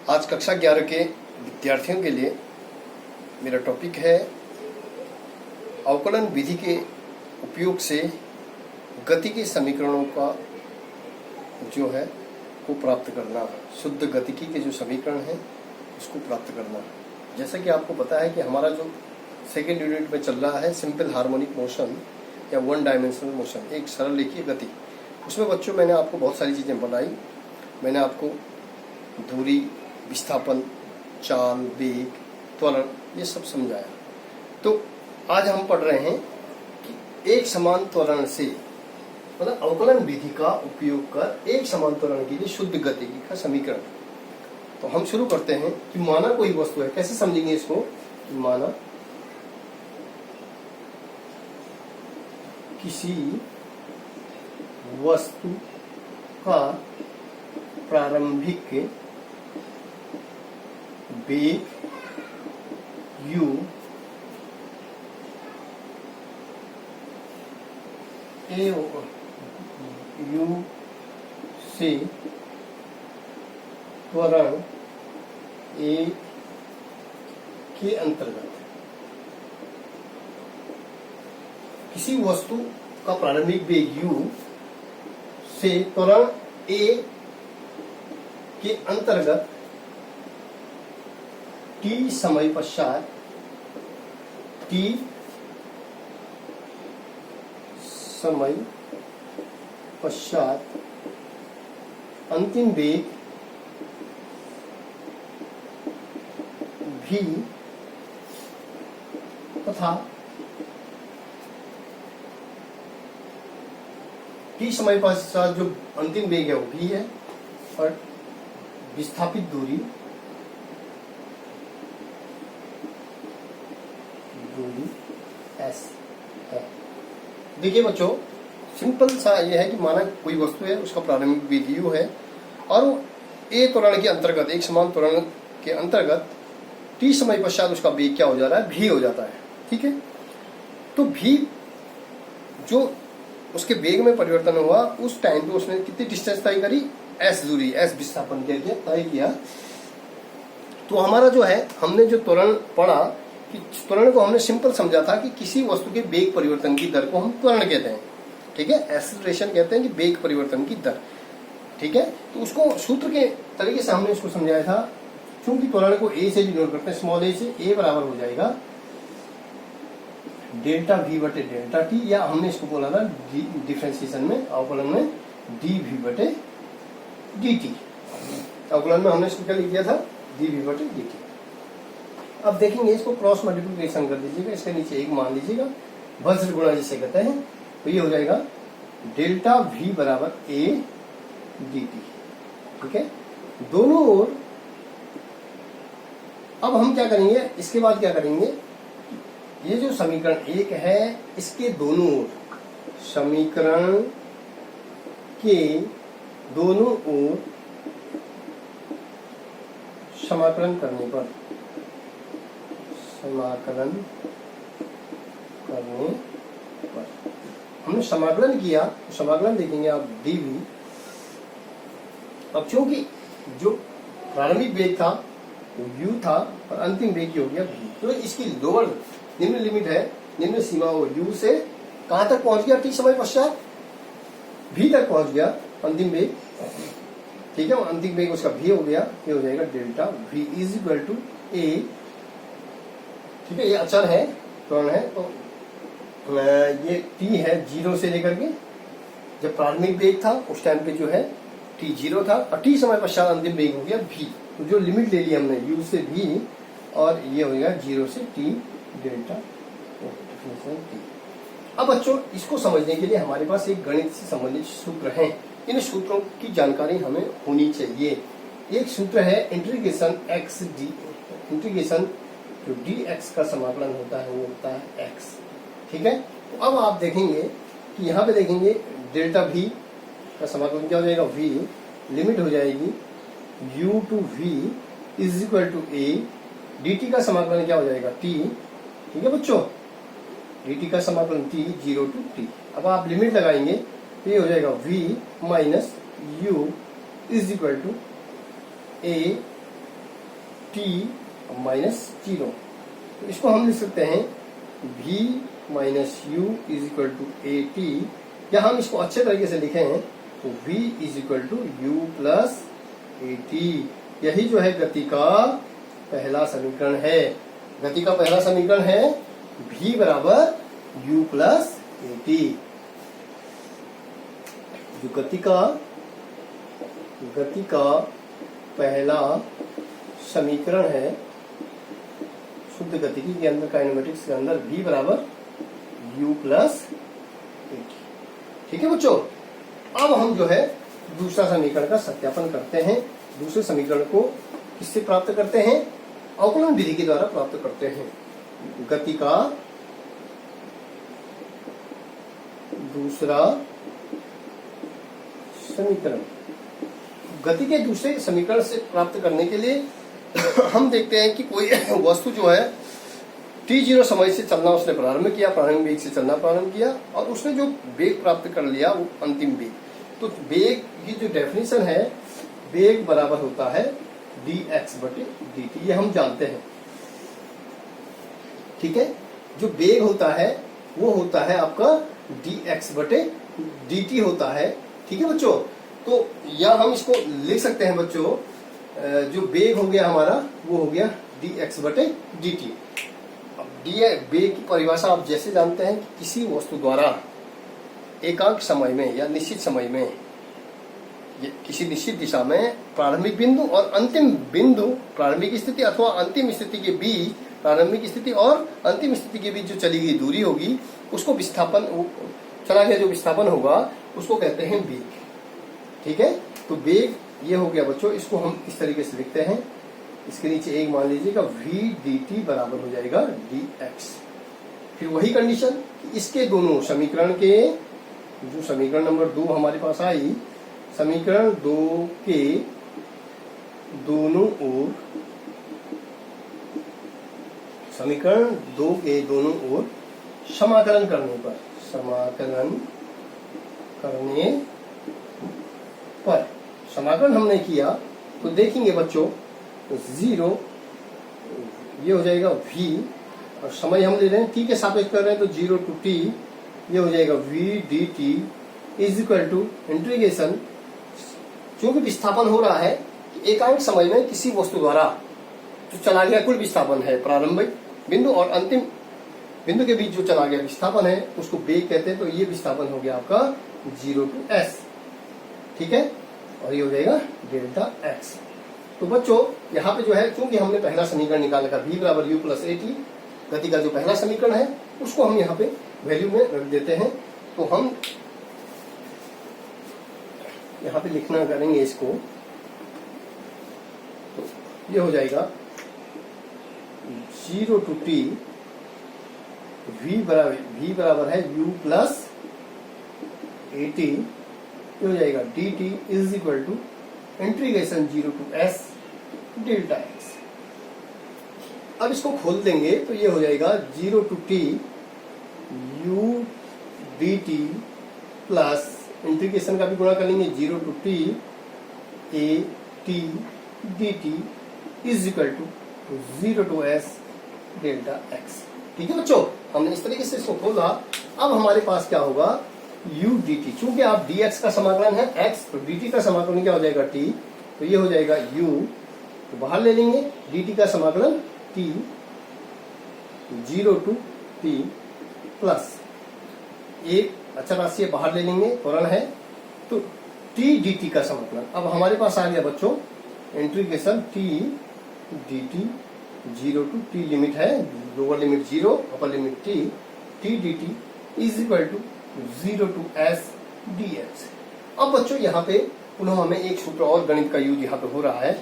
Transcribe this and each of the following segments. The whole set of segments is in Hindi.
आज कक्षा 11 के विद्यार्थियों के लिए मेरा टॉपिक है अवकलन विधि के उपयोग से गति के समीकरणों का जो है को प्राप्त करना, शुद्ध गतिकी के जो समीकरण हैं उसको प्राप्त करना। जैसा कि आपको पता है कि हमारा जो सेकेंड यूनिट में चल रहा है सिंपल हार्मोनिक मोशन या वन डायमेंशनल मोशन, एक सरल रेखीय गति। उसमें बच्चों मैंने आपको बहुत सारी चीज़ें बताई। मैंने आपको दूरी, विस्थापन, चाल, वेग, त्वरण ये सब समझाया। तो आज हम पढ़ रहे हैं कि एक समान त्वरण से मतलब अवकलन विधि का उपयोग कर एक समान त्वरण के लिए शुद्ध गतिकी का समीकरण। तो हम शुरू करते हैं कि माना कोई वस्तु है। कैसे समझेंगे इसको कि माना किसी वस्तु का प्रारंभिक वेग u से त्वरण a के अंतर्गत किसी वस्तु का प्रारंभिक वेग u से त्वरण a के अंतर्गत t समय पश्चात अंतिम वेग v तथा t समय पश्चात जो अंतिम वेग है वो v है और विस्थापित दूरी s है। देखिए बच्चों, सिंपल सा ये है कि माना कोई वस्तु है, उसका प्रारंभिक वेग u है और वो a त्वरण के अंतर्गत, एक समान त्वरण के अंतर्गत t समय पश्चात उसका वेग क्या हो जा रहा है, v हो जाता है। ठीक है, तो v जो उसके वेग में परिवर्तन हुआ उस टाइम पे उसने कितनी डिस्टेंस तय करी, s दूरी, s विस्थापन करके तय किया। तो हमारा जो है, हमने जो त्वरण पढ़ा कि त्वरण को हमने सिंपल समझा था कि किसी वस्तु के वेग परिवर्तन की दर को हम त्वरण कहते हैं। ठीक है, एक्सेलरेशन कहते हैं कि वेग परिवर्तन की दर। ठीक है, तो उसको सूत्र के तरीके से हमने इसको समझाया था। क्योंकि त्वरण को a से डिनोट करते हैं, स्मॉल a से, a बराबर हो जाएगा डेल्टा v बटे डेल्टा t, या हमने इसको बोला था डिफरेंशिएशन में, अवकलन में dv बटे dt। अवकलन में हमने इसको क्या लिख दिया था, dv बटे dt। अब देखेंगे, इसको क्रॉस मल्टीप्लिकेशन कर दीजिएगा, इसके नीचे एक मान लीजिएगा, वज्र गुणा जिसे कहते हैं। तो ये हो जाएगा डेल्टा v बराबर a dt। ठीक है, दोनों ओर। अब हम क्या करेंगे, इसके बाद क्या करेंगे, ये जो समीकरण एक है इसके दोनों ओर, समीकरण के दोनों ओर समाकलन करने पर हमने समाकलन किया, तो समाकलन देखेंगे आप dv। अब चूंकि जो प्रारंभिक वेग था वो u था और अंतिम वेग हो गया v, तो इसकी लोअर निम्न लिमिट है, निम्न सीमा वो u से कहां तक पहुंच गया, t समय पश्चात v तक पहुंच गया अंतिम वेग। ठीक है, अंतिम वेग उसका v हो गया, ये हो जाएगा delta v is equal to a। ठीक है, ये अचर है, त्वरण है, तो ये t है 0 से लेकर के, जब प्रारंभिक वेग था उस टाइम पे जो है t 0 था और t समय पश्चात अंतिम वेग हो गया v। तो जो लिमिट ले ली हमने u से v, और ये हो गया 0 से t डेल्टा t। अब बच्चों, इसको समझने के लिए हमारे पास एक गणित से संबंधित सूत्र हैं। इन सूत्रों की जानकारी हमें होनी चाहिए। एक सूत्र है इंटीग्रेशन x d, इंटीग्रेशन जो dx का समाकलन होता है वो होता है x। ठीक है, तो अब आप देखेंगे कि यहाँ पे देखेंगे डेल्टा v का समाकलन क्या हो जाएगा, v लिमिट हो जाएगी u to v is equal to a, dt का समाकलन क्या हो जाएगा t। ठीक है बच्चों, dt का समाकलन t 0 टू t। अब आप लिमिट लगाएंगे तो ये हो जाएगा v minus u is equal to a t minus 0। तो इसको हम लिख सकते हैं v minus u is equal to a t, या हम इसको अच्छे तरीके से लिखे हैं तो v is equal to u plus a t. यही जो है गति का पहला समीकरण है। गति का पहला समीकरण है v बराबर u प्लस ए टी। जो गति का पहला समीकरण है शुद्ध गतिकी के अंदर, काइनेमेटिक्स के अंदर, v बराबर u प्लस ए टी। ठीक है बच्चों, अब हम जो है दूसरा समीकरण का सत्यापन करते हैं। दूसरे समीकरण को किससे प्राप्त करते हैं? अवकलन विधि के द्वारा प्राप्त करते हैं। गति का दूसरा समीकरण, गति के दूसरे समीकरण से प्राप्त करने के लिए हम देखते हैं कि कोई वस्तु जो है t0 समय से चलना उसने प्रारंभ किया, प्रारंभिक वेग से चलना प्रारंभ किया, और उसने जो वेग प्राप्त कर लिया वो अंतिम वेग। तो वेग की जो डेफिनेशन है, वेग बराबर होता है dx बटे dt, ये हम जानते हैं। ठीक है, जो वेग होता है वो होता है आपका dx बटे dt होता है। ठीक है बच्चों, तो या हम इसको लिख सकते हैं बच्चों, जो वेग हो गया हमारा वो हो गया dx बटे dt। अब वेग की परिभाषा आप जैसे जानते हैं कि किसी वस्तु द्वारा एकांक समय में या निश्चित समय में किसी निश्चित दिशा में प्रारंभिक बिंदु और अंतिम बिंदु, प्रारंभिक स्थिति अथवा अंतिम स्थिति के बीच, प्रारंभिक स्थिति और अंतिम स्थिति के बीच जो चली गई दूरी होगी उसको विस्थापन, चला गया जो विस्थापन होगा उसको कहते हैं वेग। ठीक है, तो वेग ये हो गया बच्चों। इसको हम इस तरीके से लिखते हैं, इसके नीचे एक मान लीजिएगा v dt बराबर हो जाएगा dx। फिर वही कंडीशन, इसके दोनों समीकरण के, जो समीकरण नंबर 2 हमारे पास आई, समीकरण 2 के दोनों ओर, समीकरण 2 के दोनों ओर समाकलन करने पर, समाकलन करने पर, समाकलन हमने किया तो देखेंगे बच्चों तो 0 ये हो जाएगा v, और समय हम ले रहे हैं t के सापेक्ष कर रहे हैं तो 0 टू t, ये हो जाएगा v dt is equal to integration, जो भी विस्थापन हो रहा है एकांक समय में किसी वस्तु द्वारा जो चला गया कुल विस्थापन है, प्रारंभिक बिंदु और अंतिम बिंदु के बीच जो चला गया विस्थापन है उसको वेग कहते हैं। तो ये विस्थापन हो गया आपका 0 टू s। ठीक है, और ये हो जाएगा डेल्टा x। तो बच्चों यहाँ पे जो है, चूंकि हमने पहला समीकरण निकाला था v बराबर u प्लस ए टी, गति का जो पहला समीकरण है उसको हम यहाँ पे वैल्यू में रख देते हैं। तो हम यहाँ पे लिखना करेंगे इसको, तो ये हो जाएगा 0 टू t, v बराबर है u प्लस ए टी, ये हो जाएगा dt is equal to integration 0 to s delta x। अब इसको खोल देंगे तो ये हो जाएगा 0 to t u dt plus integration का भी गुणा कर लेंगे 0 to t a t dt is equal to 0 to s delta x। ठीक है बच्चों, हमने इस तरीके से इसको खोला। अब हमारे पास क्या होगा, u dt, चूंकि आप dx का समाकलन है x, तो dt का समाकलन क्या हो जाएगा t, तो ये हो जाएगा u, तो बाहर ले लेंगे dt का समाकलन t 0 टू t प्लस एक अच्छा राशि बाहर ले लेंगे, त्वरण है, तो t dt का समाकलन। अब हमारे पास आ गया बच्चों integration t dt 0 to t, limit है lower limit 0, upper limit t dt is equal to 0 to s dx। अब बच्चों यहाँ पे पुनः हमें एक सूत्र और गणित का यूज यहाँ पे हो रहा है,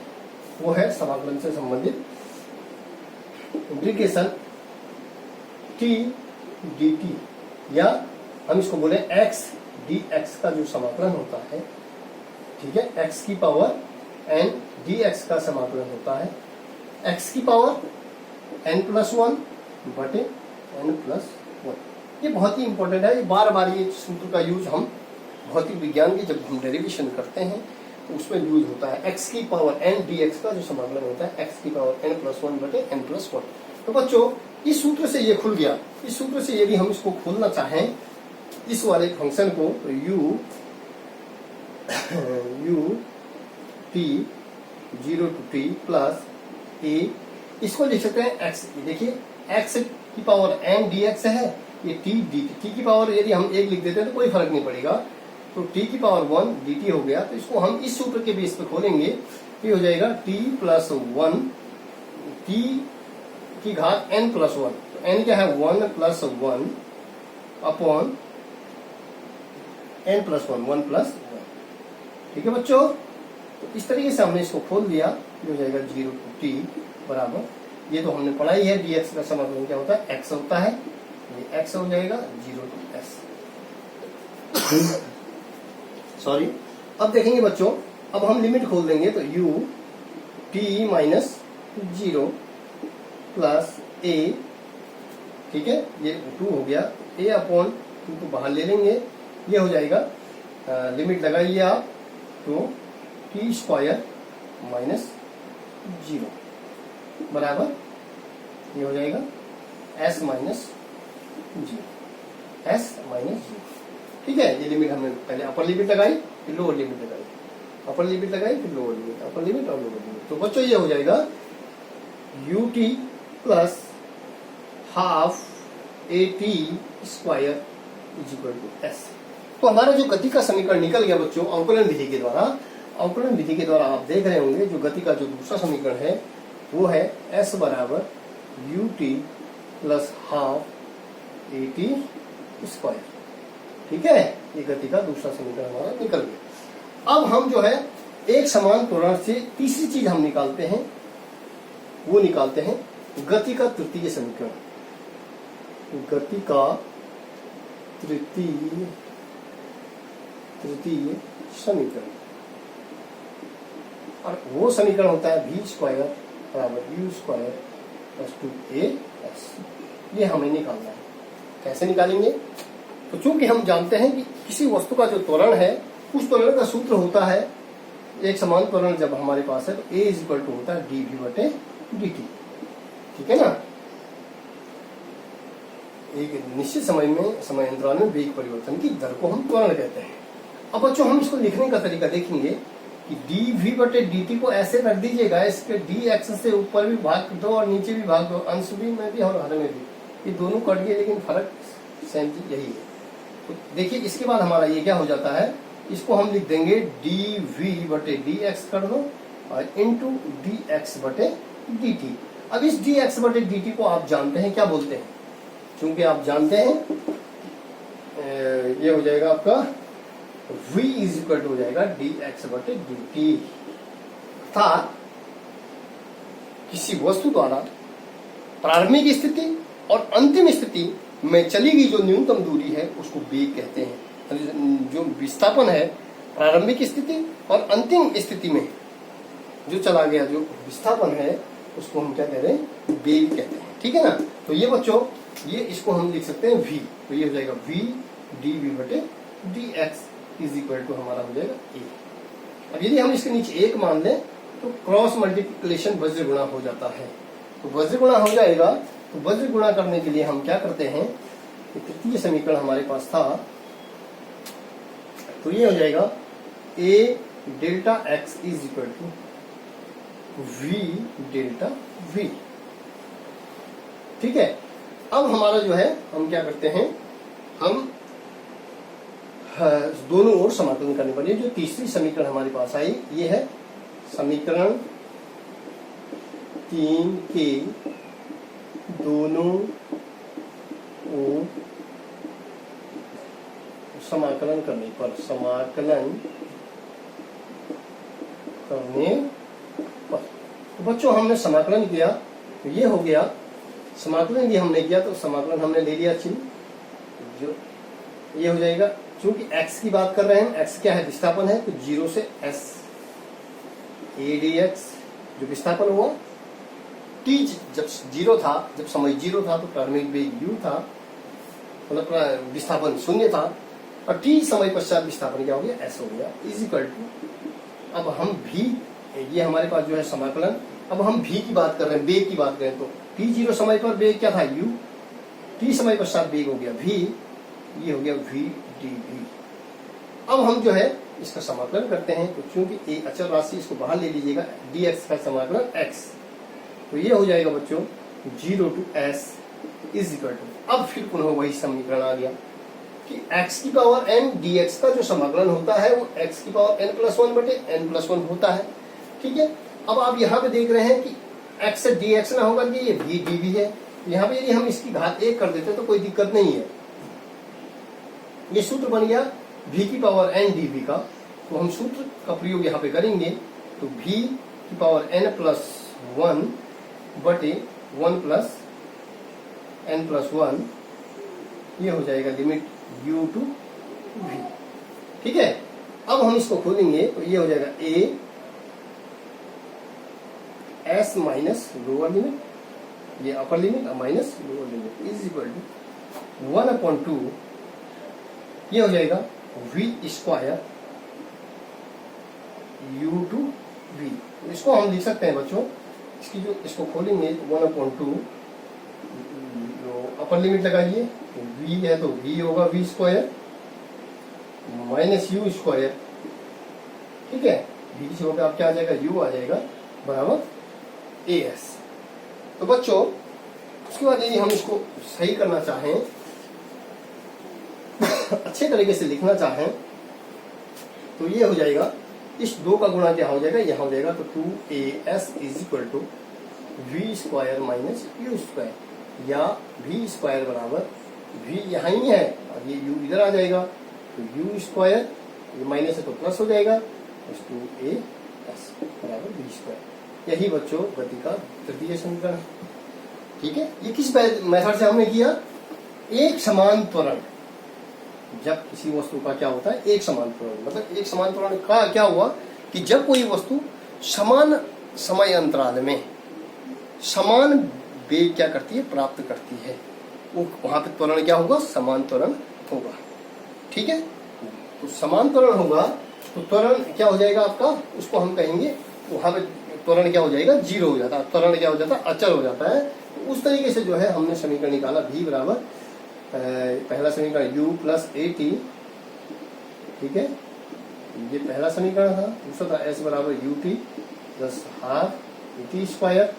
वो है समाकलन से संबंधित इंटीग्रेशन t dt, या हम इसको बोले x dx का जो समाकलन होता है। ठीक है, x की पावर n dx का समाकलन होता है, x की पावर n प्लस 1 बटे n प्लस 1। ये बहुत ही इंपॉर्टेंट है, बार बार ये सूत्र का यूज हम भौतिक विज्ञान की जब हम डेरिवेशन करते हैं उसमें यूज होता है x की पावर n dx का जो समाकलन होता है x की पावर n+1 बटे n+1। तो बच्चों इस सूत्र से ये खुल गया। इस सूत्र से यदि हम इसको खोलना चाहें इस वाले फंक्शन को, तो u t 0 to t plus a, इसको लिख सकते हैं x। देखिए x की पावर n dx है, ये t dt। t की पावर यदि हम 1 लिख देते हैं तो कोई फर्क नहीं पड़ेगा, तो t की पावर 1 dt हो गया। तो इसको हम इस सूत्र के बेस पे खोलेंगे, ये हो जाएगा t प्लस 1 t की घात n+1। तो n क्या है 1 प्लस 1 अपॉन n+1, 1 प्लस 1। ठीक है बच्चों, तो इस तरीके से हमने इसको खोल दिया। ये हो जाएगा 0 to t बराबर, ये तो हमने पढ़ा ही है, dx का समाकलन क्या होता है x होता है, ये x हो जाएगा 0 to s। सॉरी, अब देखेंगे बच्चों, अब हम लिमिट खोल देंगे, तो u t minus 0 plus a, ठीक है, ये 2 हो गया, a अपॉन 2 को बाहर ले लेंगे, ये हो जाएगा लिमिट लगाइए आप, तो t स्क्वायर माइनस 0 बराबर, ये हो जाएगा s माइनस 0, s माइनस 0। ठीक है, ये लिमिट हमने पहले अपर लिमिट लगाई, फिर लोअर लिमिट लगाई, अपर लिमिट लगाई, फिर लोअर लिमिट, अपर लिमिट और लोअर लिमिट। तो बच्चों ये हो जाएगा ut plus half at square is equal to s। तो हमारा जो गति का समीकरण निकल गया बच्चों अवकलन विधि के द्वारा। अवकलन विधि के द्वारा आप देख रहे होंगे जो गति का जो दूसरा समीकरण है वो है s बराबर ut plus half at square. ठीक है, ये गति का दूसरा समीकरण हमारा निकल गया। अब हम जो है एक समान त्वरण से तीसरी चीज हम निकालते हैं, वो निकालते हैं गति का तृतीय समीकरण। गति का तृतीय समीकरण, और वो समीकरण होता है v स्क्वायर बराबर u स्क्वायर प्लस 2as। ये हमें निकालना है। कैसे निकालेंगे? तो चूंकि हम जानते हैं कि किसी वस्तु का जो त्वरण है उस त्वरण का सूत्र होता है, एक समान त्वरण जब हमारे पास है तो a इज इक्वल टू होता है dv बटे dt। ठीक है ना, एक निश्चित समय में, समय अंतराल में वेग परिवर्तन की दर को हम त्वरण कहते हैं। अब बच्चों हम इसको लिखने का तरीका देखेंगे कि dv बटे dt को ऐसे रख दीजिएगा, इसके dx से ऊपर भी भाग दो और नीचे भी भाग दो, अंश भी में भी और हर में भी, ये दोनों कट गए लेकिन फर्क सेम चीज यही है। तो देखिए इसके बाद हमारा ये क्या हो जाता है, इसको हम लिख देंगे dv बटे dx कर दो और इंटू dx बटे dt। अब इस dx बटे dt को आप जानते हैं क्या बोलते हैं, क्योंकि आप जानते हैं ये हो जाएगा आपका v इज इक्वल टू हो जाएगा dx बटे dt। अर्थात किसी वस्तु द्वारा प्रारंभिक स्थिति और अंतिम स्थिति में चली गई जो न्यूनतम दूरी है उसको वेग कहते हैं। जो विस्थापन है प्रारंभिक स्थिति और अंतिम स्थिति में जो चला गया जो विस्थापन है उसको हम क्या कह रहे हैं, वेग कहते हैं। ठीक है ना, तो ये बच्चों ये इसको हम लिख सकते हैं v, तो ये हो जाएगा v dv बटे dx इज इक्वल टू हमारा हो जाएगा a। अब यदि हम इसके नीचे 1 मान लें तो क्रॉस मल्टीप्लिकेशन वज्र गुणा हो जाता है, तो वज्र गुणा हो जाएगा। तो वज्र गुणा करने के लिए हम क्या करते हैं, तृतीय समीकरण हमारे पास था, तो ये हो जाएगा a delta x is equal to v delta v। ठीक है, अब हमारा जो है हम क्या करते हैं, हम दोनों ओर समाकलन करने पर, जो तीसरी समीकरण हमारे पास आई ये है समीकरण 3 के दोनों ओर समाकलन करने पर, तो बच्चों हमने समाकलन किया तो ये हो गया, समाकलन भी हमने किया तो समाकलन हमने ले लिया चिन्ह, जो ये हो जाएगा, चूंकि x की बात कर रहे हैं, x क्या है विस्थापन है, तो 0 से s a dx जो विस्थापन हुआ, t जब 0 था, जब समय 0 था तो प्रारंभिक वेग u था, मतलब विस्थापन 0 था, और t समय पश्चात विस्थापन क्या हो गया, s हो गया, इज इक्वल टू अब हम भी, ये हमारे पास जो है समाकलन, अब हम भी की बात कर रहे हैं, वेग की बात करें तो t0 समय पर वेग क्या था u, t समय पश्चात वेग हो गया v, ये हो गया v dv। अब हम जो है इसका समाकलन करते हैं, तो चूंकि एक अचल राशि इसको बाहर ले लीजिएगा, dx का समाकलन x, तो ये हो जाएगा बच्चों 0 to s is equal to, अब फिर पुनः वही समीकरण आ गया कि x की पावर n dx का जो समाकलन होता है वो x की पावर n+1 बटे n+1 होता है। ठीक है, अब आप यहाँ पे देख रहे हैं कि x से dx ना होगा कि ये v dv है, यहाँ पे यदि हम इसकी घात 1 कर देते तो कोई दिक्कत नहीं है। ये सूत्र बन गया v की पावर n dv का, तो हम सूत्र का प्रयोग यहाँ पे करेंगे, तो v की पावर n+1 बटे 1 + n+1, ये हो जाएगा लिमिट u टू v। ठीक है, अब हम इसको खोलेंगे तो ये हो जाएगा a s minus lower limit, ये upper limit minus lower limit is equal to 1/2, ये हो जाएगा v square u to v। इसको हम लिख सकते हैं बच्चों, इसकी जो इसको खोलेंगे 1/2, अपर लिमिट लगाइए, तो v है तो v होगा v square minus u square. ठीक है, v की जगह पे आप क्या आ जाएगा, u आ जाएगा बराबर as। तो बच्चों उसके बाद यदि हम इसको सही करना चाहें अच्छे तरीके से लिखना चाहें तो ये हो जाएगा, इस 2 का गुणा क्या हो जाएगा, यहाँ हो जाएगा, तो 2as is equal to v square minus u square, या v स्क्वायर बराबर v यहाँ ही है और ये u इधर आ जाएगा, तो u स्क्वायर, ये माइनस है तो प्लस हो जाएगा, 2as बराबर v स्क्वायर। यही बच्चों गति का तृतीय समीकरण है। ठीक है, ये किस मेथड से हमने किया, एक समान त्वरण, जब किसी वस्तु का क्या होता है, एक समान त्वरण, मतलब एक समान त्वरण का क्या हुआ कि जब कोई वस्तु समान समय अंतराल में समान वेग क्या करती है, प्राप्त करती है, वो वहां पे त्वरण क्या होगा, समान त्वरण होगा। ठीक है, तो समान त्वरण होगा तो त्वरण क्या हो जाएगा आपका, उसको हम कहेंगे, वहां पे त्वरण क्या हो जाएगा, 0 हो जाता है, त्वरण क्या हो जाता है, अचल हो जाता है। तो उस तरीके से जो है हमने समीकरण निकाला, v बराबर पहला समीकरण u प्लस at। ठीक है, ये पहला समीकरण था। दूसरा था s बराबर ut plus half t square,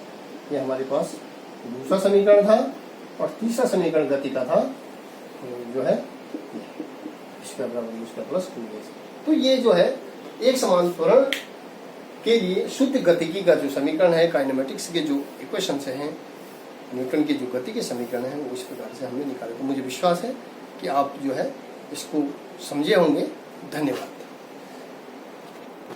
ये हमारे पास दूसरा समीकरण था। और तीसरा समीकरण गति का था जो है इसका बराबर उसका प्लस 2s। तो ये जो है एक समान त्वरण के लिए शुद्ध गतिकी का जो समीकरण है, काइनेमेटिक्स के जो इक्वेशंस हैं, न्यूटन की जो गति के समीकरण हैं, वो इस प्रकार से हमने निकाले। तो मुझे विश्वास है कि आप जो है इसको समझे होंगे। धन्यवाद।